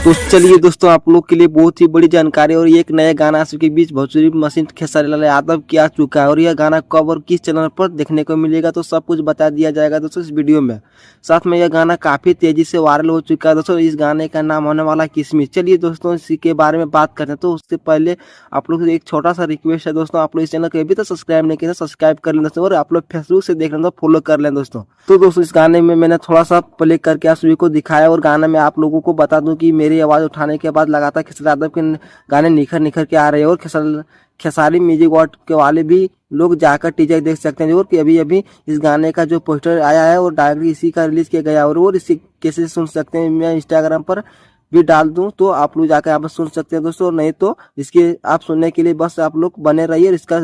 तो चलिए दोस्तों, आप लोग के लिए बहुत ही बड़ी जानकारी और एक नया गाना के बीच भोजपुरी मशीन खेसारी लाल यादव की आ चुका है और यह गाना कब और किस चैनल पर देखने को मिलेगा तो सब कुछ बता दिया जाएगा दोस्तों इस वीडियो में। साथ में यह गाना काफी तेजी से वायरल हो चुका है दोस्तों। इस गाने का नाम होने वाला किसमिस। चलिए दोस्तों, इसी के बारे में बात करते हैं। तो उससे पहले आप लोग से एक छोटा सा रिक्वेस्ट है दोस्तों, आप लोग इस चैनल को अभी तक सब्सक्राइब नहीं किया सब्सक्राइब कर लें दोस्तों, और आप लोग फेसबुक से देख रहे हैं तो फॉलो कर लें दोस्तों। तो दोस्तों, इस गाने में मैंने थोड़ा सा प्ले करके आप सभी को दिखाया और गाना में आप लोगों को बता दूं कि मेरी आवाज उठाने के बाद लगातार खेसारी यादव के गाने निखर निखर के आ रहे हैं और खेसारी म्यूजिक अवार्ड के वाले भी लोग जाकर टीजर देख सकते हैं। और कि अभी अभी इस गाने का जो पोस्टर आया है और डायरेक्ट इसी का रिलीज किया गया और इसी कैसे सुन सकते हैं, मैं इंस्टाग्राम पर भी डाल दूं तो आप लोग जाकर यहाँ पर सुन सकते हैं दोस्तों। नहीं तो इसके आप सुनने के लिए बस आप लोग बने रहिए और इसका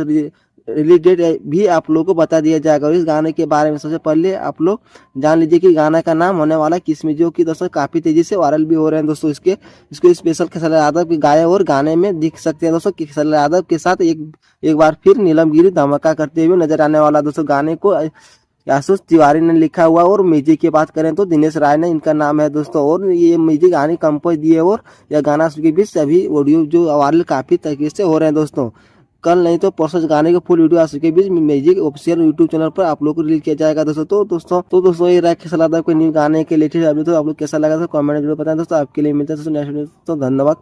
रिलीज डेट भी आप लोगों को बता दिया जाएगा। और इस गाने के बारे में सबसे पहले आप लोग जान लीजिए कि गाना का नाम होने वाला किसमिस, जो कि दोस्तों काफी तेजी से वायरल भी हो रहे हैं दोस्तों। इसको स्पेशल खेसारी यादव के गाए और गाने में दिख सकते हैं दोस्तों। खेसारी यादव के साथ एक बार फिर नीलम गिरी धमाका करते हुए नजर आने वाला दोस्तों। गाने को आशीष तिवारी ने लिखा हुआ और म्यूजिक की बात करें तो दिनेश राय ने इनका नाम है दोस्तों। और ये म्यूजिक गाने कंपोज दिए और यह गाना के बीच सभी ऑडियो जो वायरल काफी तरीके से हो रहे हैं दोस्तों। कल नहीं तो परसों गाने के फुल वीडियो आ सके बीच म्यूजिक ऑफिशियल यूट्यूब चैनल पर आप लोग को रिलीज किया जाएगा दोस्तों। तो दोस्तों ये रहा खेसारी यादव के न्यू गाने के लेटेस्ट अपडेट। तो आप लोग कैसा लगा तो कमेंट जरूर बताएं दोस्तों। आपके लिए मिलते हैं दोस्तों नेक्स्ट वीडियो। तो धन्यवाद।